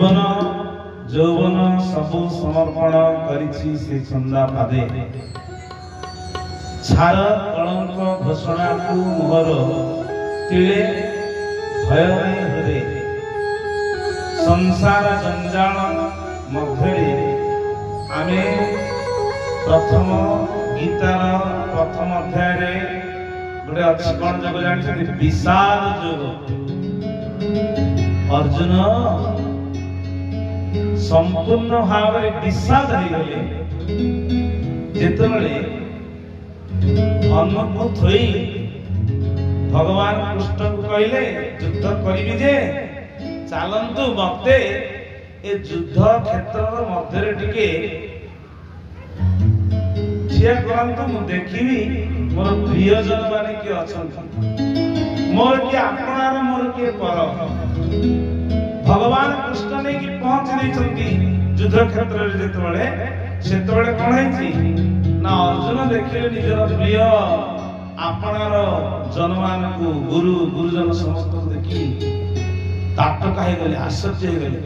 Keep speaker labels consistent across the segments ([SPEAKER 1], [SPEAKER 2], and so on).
[SPEAKER 1] जीवन যৌবন सबु समर्पण करिछि से छंदा पादे छार कलंक घोषणा को मोहर तिले भय नहीं हृदय संसार जंजाल मध्य आमे प्रथम गीतार प्रथम अध्याय गोटे अच्छी कौन जग जानते विषाद जोग अर्जुन संपूर्ण भाव विषाद हो गले जेतबेले अन्नको थोई भगवान कृष्ण को कहले युद्ध करिबि जे चलंतु मते ए युद्ध क्षेत्र मध्य टिके छिया करंतु मु देखिबि मोर प्रियजन माने के अछंती मोर के आपनार मोर के पर भगवान कृष्ण ने की पहुंच नहीं युद्ध क्षेत्र रे जेतबेले सेतबेले कोन हैछि ना अर्जुन देखिले निजर प्रिय आपनार जनमान को गुरु गुरुजन समस्त को देखि ताटक हे गले आश्चर्य हे गले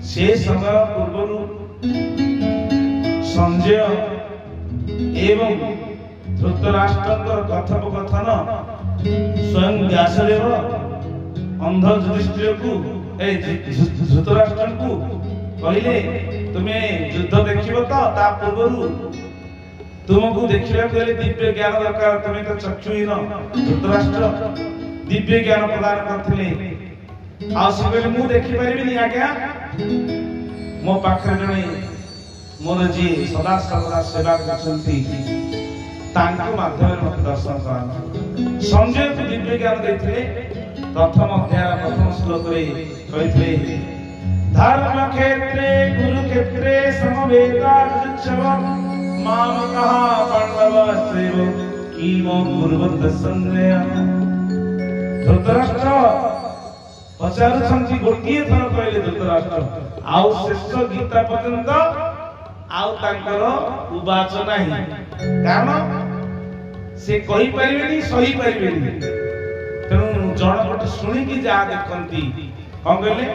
[SPEAKER 1] से समय पूर्वरु संजय एवं धृतराष्ट्र कथोपकथन स्वयं व्यासदेव अंध युधिष्ठिर को धृतराष्ट्र को कहले तुम्हें युद्ध देखिबो तो ता पूर्वरु तुमको देखिबा कहले दिव्य ज्ञान दरकार तुम्हें तो चक्षुहीन धृतराष्ट्र दिव्य ज्ञान प्रदान करथिले आ से कहले मु देखि परिबिनी आज्ञा मो पाखरे जणे मोर जी सदा सर्वदा सेवा करछंती तांको माध्यम मत दर्शन करन संजय को दिव्य ज्ञान देथिले प्रथम अध्याय प्रथम श्लोक रे कहिथिले धर्म क्षेत्रे कुरुक्षेत्रे समवेतार्जुच्छव माम कहा पांडवस्त्रेव कीमो कुर्वन्त संजय धृतराष्ट्र पचारुछंती गोटिए थर कहले धृतराष्ट्र आउ शेष गीता पर्यंत आउ तांकर उवाच नाही कारण से कहि परिबेनी सही परिबेनी तेणु जन गोटे शुणी जा देखती कौन कहले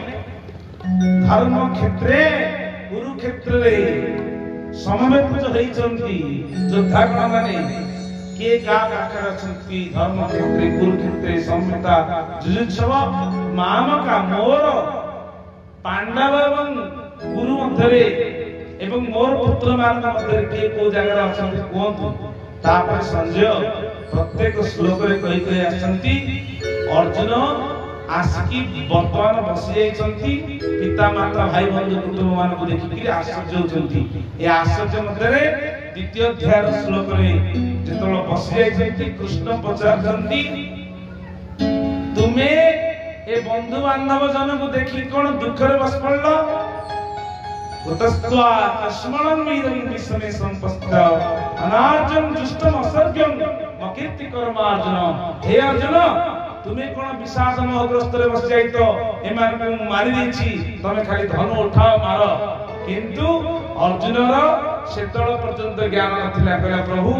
[SPEAKER 1] धर्म क्षेत्रे कुरुक्षेत्र समवेत होती योद्धा माने किए क्या पाखर अछंती धर्म क्षेत्रे कुरुक्षेत्रे समवेता जुजुत्सव मामका मोर पांडव एवं गुरु मध्य एवं मोर पुत्र मान मध्य किए को जगह अछंती कहतु तापर संजय प्रत्येक श्लोक रे कहि कहि आछंती अर्जुन आसिकी वर्तमान बसी जाइछंती पिता माता भाई बंधु कुटुंब मान को देखि कि आश्चर्य होचंती ए आश्चर्य मध्य रे द्वितीय अध्याय श्लोक रे जेतलो बसी जाइछंती कृष्ण पचारछंती तुमे ए बंधु बांधव जन को देखि कोन दुख रे बस पड़लो उतस्त्वा तस्मणं वीरं विस्मे संपस्त अनार्जन दुष्टम असर्ग्यं मकीर्ति कर्मार्जुन हे अर्जुन तुम्हें कोन विषाद मोहग्रस्त रे बस जाई तो एमान को मारि देछि तमे खाली धन उठाओ मारो किंतु अर्जुन रो सेतळ पर्यंत ज्ञान नथिला कहला प्रभु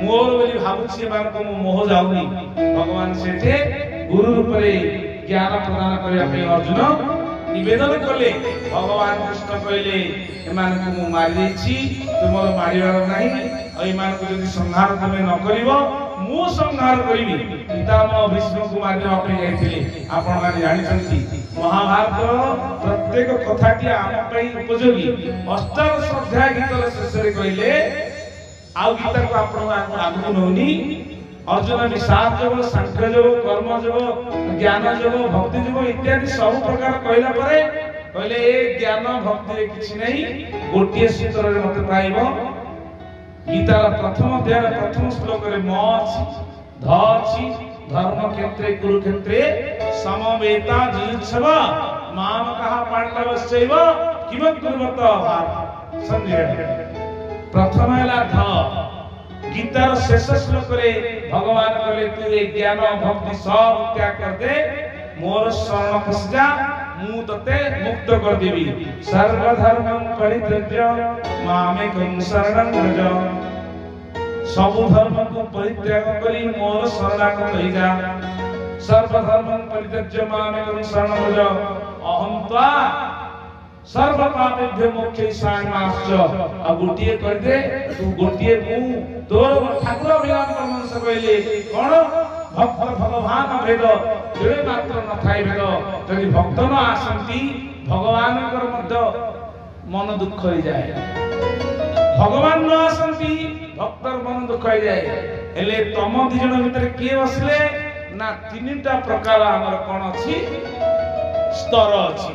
[SPEAKER 1] मोर बोली भाबुछि एमान को मोह जाउनी भगवान सेठे गुरु रूप रे ज्ञान प्रदान करिया पे अर्जुन निवेदन कले भगवान कृष्ण कहले एमान को मु मारि देछि तुमर मारिबार नाही आ एमान को यदि संहार तमे न करिवो मु संहार करिवि पितामह भीष्म को मारिबा पे जाइथिले आपण माने जानि छथि महाभारत प्रत्येक कथाटी आम पई उपयोगी अष्टादश अध्याय गीतर शेष रे कहले आ गीता को आपण आगु नौनी अर्जुन विषाद जोग सांख्य जोग कर्म जोग ज्ञान जोग भक्ति जोग इत्यादि सब प्रकार कहला परे कहले ए ज्ञान भक्ति रे किछि नहीं गोटिए सूत्र रे मते पाइबो गीतार प्रथम अध्याय प्रथम श्लोक रे म अछि ध अछि धर्म क्षेत्रे कुरुक्षेत्रे समवेता जुजुत्सव माम कहा पांडवस्यैव किम कुर्वत संजय प्रथम हला ध गीतार शेष श्लोक रे भगवान कहले तू ए ज्ञान भक्ति सब त्याग कर दे मोर शरण पस जा मु तते मुक्त कर देबी सर्व धर्मं परित्यज्य मामेकं शरणं व्रज सब धर्म को परित्याग करी मोर शरणागत हो जा सर्वधर्मं परित्यज्य मामेकं शरणं व्रज अहं त्वा सर्व पापेभ्यो मोक्षयिष्यामिश्च। आ गोटिए कर दे तू गोटिए मु तोर ठाकुर अभिमान परमंश कहले कोन भक्त भगवान भेद जेळे मात्र न थाई भेद जदि भक्त न आसंती भगवान कर मध्य मन दुख हो जाए। भगवान न आसंती भक्तर मन दुख हो जाए। हेले तम दि जन भितर के बसले ना तीनटा प्रकार हमर कोन अछि स्तर अछि।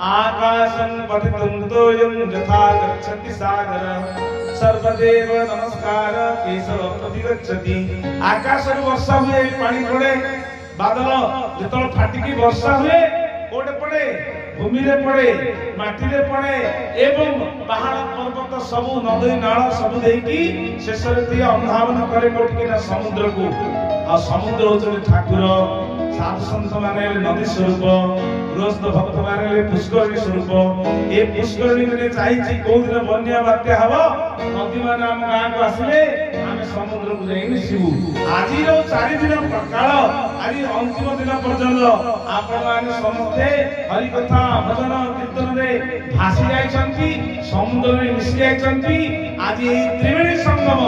[SPEAKER 1] आकाशं पतितं तोयं यथा गच्छति सागर सर्वदेव नमस्कार केशव प्रतिगच्छति। आकाश रे वर्षा हुए पानी पड़े बादल जतल फाटिकी वर्षा हुए कोडे पड़े भूमि रे पड़े माटी रे पड़े एवं पहाड़ पर्वत सब नदी नाल सब देकी शेष रे दिया अनुधावन करे कोटकी ना समुद्र को। आ समुद्र होचले ठाकुर साधु संत माने नदी स्वरूप गृहस्थ भक्त माने पुष्करणी स्वरूप। ए पुष्करणी रे चाहि को दिन बन्या बात्या हबो नदी माने हम गां को आसीले आमे समुद्र को जाई मिसिबु। आजि रो 4 दिन काल आजि अंतिम दिन पर्यंत आपण माने समस्ते हरि कथा भजन कीर्तन रे भासी जाई छंती समुद्र रे मिसि जाई छंती। आजि ए त्रिवेणी संगम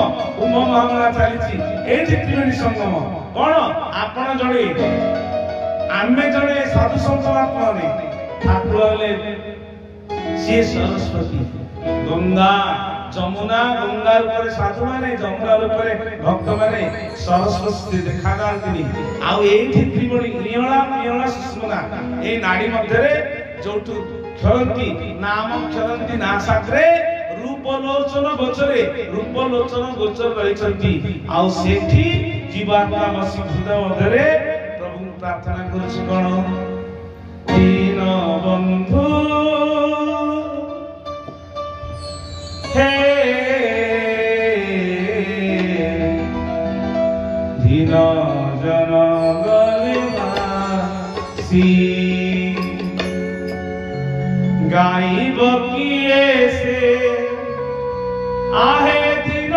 [SPEAKER 1] उम महामना चालिछि। ए त्रिवेणी संगम कोन आपण जणे आमे जणे साधु संत आत्मा रे ठाकुर ले से सरस्वती गंगा जमुना गंगा ऊपर साधु माने जमुना ऊपर भक्त माने सरस्वती देखा जांतिनी। आ एठी त्रिवेणी नियळा नियळा सुष्मना ए नाडी मध्ये रे जोठु खेलंती नाम खेलंती ना साथरे रूपलोचन गोचरे रूपलोचन गोचर रहिछंती। आ सेठी जीवात्मा बसी हृदय मध्ये रे प्रभु प्रार्थना करूछि कोन दीन बंधु हे दीन जन गलेवासी गाइब किए से आहे दीन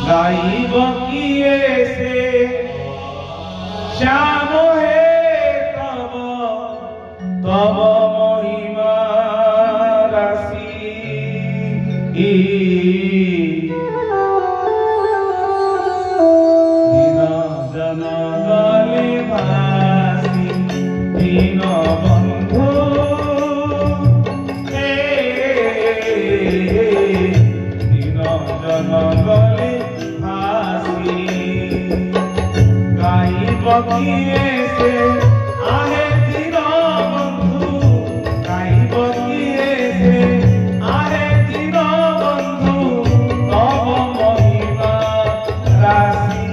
[SPEAKER 1] गाइब किए से श्याम है तब तब महिमा राशि। दीन जन गले भासी दीन बंधु दीन जन गले बकिए से आहे दीन बंधु गाई बकिए से आहे दीन बंधु तब महिमा राशि।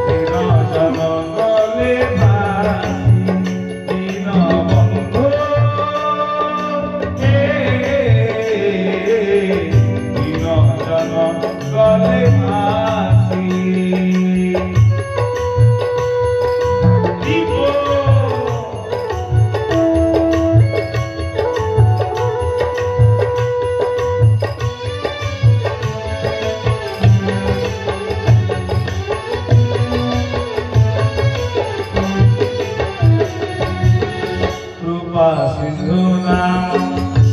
[SPEAKER 1] दीन जन गले भासी दीन बंधु दीन जन गले सिंधु नाम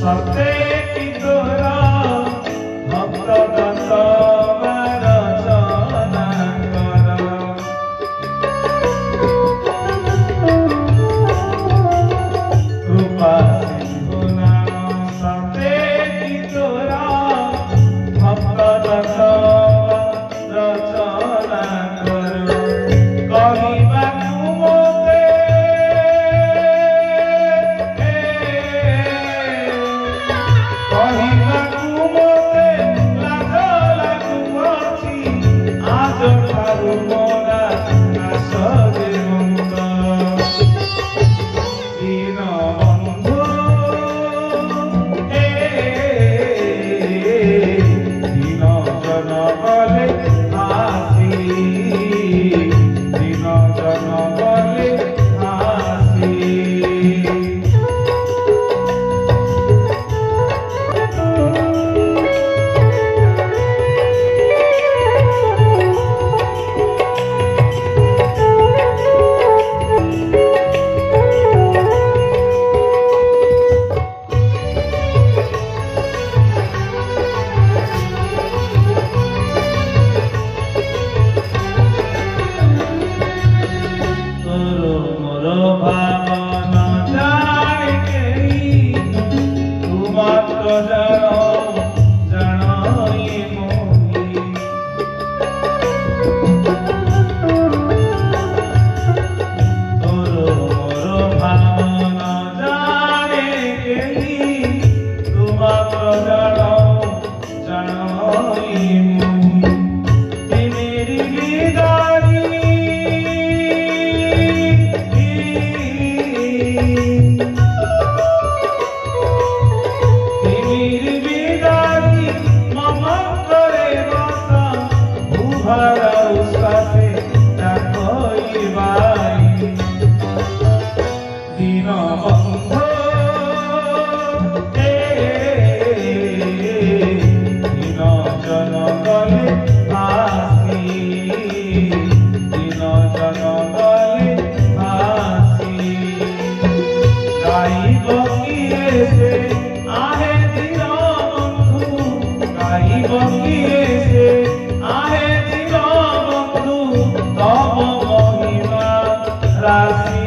[SPEAKER 1] सत्य की तोरा भक्त दत्त रचना कर। कृपा सिंधु नाम सत्य की तोरा भक्त दत्त रचना कर। कहिबा तिमिर बिदारी मम करे बसा भूभरा उसासे ताकई बाई दिन बंधो दिन जन गले भासी दिन जन गले भासी गाइब किए से आहे दिन बंधु गाइब किए से आहे दिन बंधु तब महिमा राशि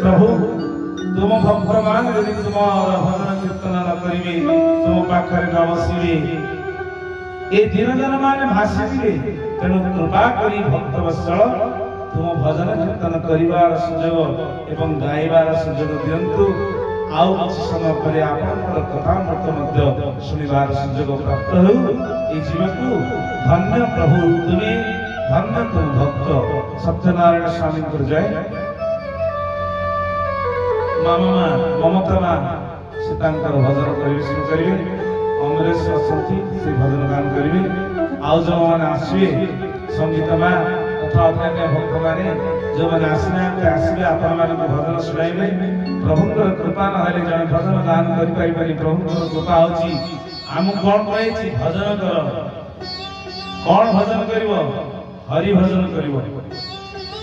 [SPEAKER 1] प्रभु तुम भगवान यदि तुम भजन कीर्तन न करिवे तुम पाखरे न बसिवे ए दिन जन माने भासिबे तेणु कृपा करी भक्त वत्सल तुम भजन कीर्तन करिवार सुजोग एवं गाइबार सुजोग दियंतु आउ किछि समय परे आपनकर कथा मध्य सुनिबार सुजोग प्राप्त हो ए जीवकु धन्य प्रभु तुमे धन्य तुम भक्त सत्यनारायण स्वामी कर जय मामा ममता से भजन परिवेशन करेंगे अमरेश अच्छा से भजन गान करेंगे आउ जो मैंने आसवे संगीत में तथा अन्य भक्त मैंने जो मैंने आसना आसवे आपण मान भजन शुणाइबे प्रभुंकर कृपा न हेले जन भजन गान करि पाइबे प्रभुंकर कृपा होची आम कोन कहै भजन कर कौन भजन करिवो हरि भजन करिवो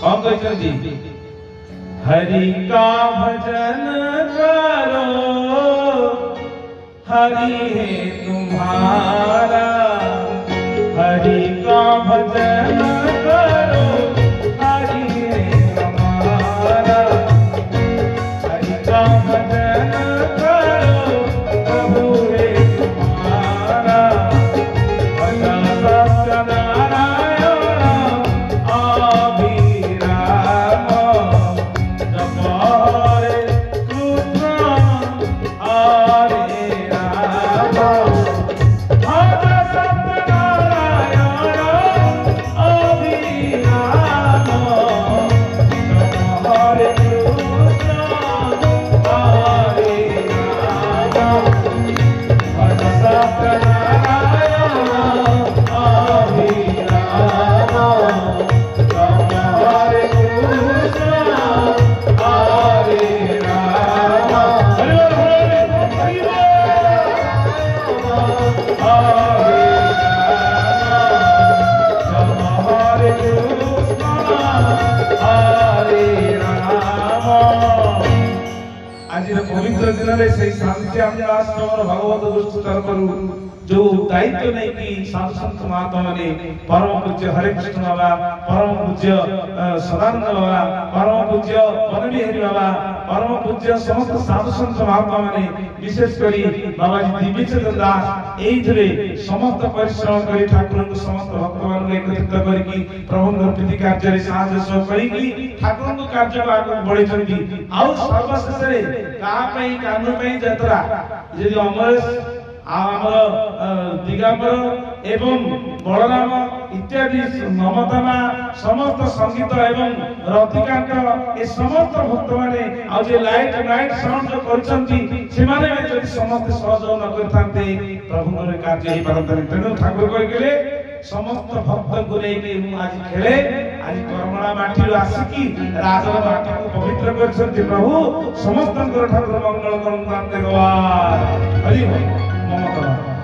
[SPEAKER 1] कौन कहै हरि का भजन करो हरि है तुम्हारा हरि का भजन करो हरि है हमारा हरि का भजन करो प्रभु है तुम्हारा भजन सत्यनारायण अभिराम आज पवित्र दिन में से शांति आश्रम भगवत गोष्ठी तरफ जो दायित्व नहीं कि साधु संत महात्मा ने परम पूज्य हरे कृष्ण बाबा परम पूज्य सदानंद बाबा परम पूज्य वनबिहारी बाबा परम पूज्य समस्त साधु संत महात्मा ने विशेष करी बाबा जी दिव्यचंद्र दास एइथरे समस्त परिश्रम करी ठाकुर को समस्त भक्त मान एकत्रित करके प्रभु प्रीति कार्य रे साहाय्य सह करी ठाकुर को कार्य को आगे बढ़े चंदी आउ सर्वशेष रे का पई कानु पई यात्रा यदि अमरेश आमर दिगंबर एवं बलराम इत्यादि ममता समस्त संगीत एवं रतिकांत ए समस्त भक्त माने आ जे लाइट साउंड जो करछंती से माने यदि समस्त सहयोग न करथांते प्रभु रे कार्य ही परंतन तेनु ठाकुर कहि गेले समस्त भक्त को लेके मु आज खेले आज कर्मणा माटी आसिकी राजर माटी को पवित्र करछंती प्रभु समस्त ठाकुर मंगल करन भगवान हरि ममता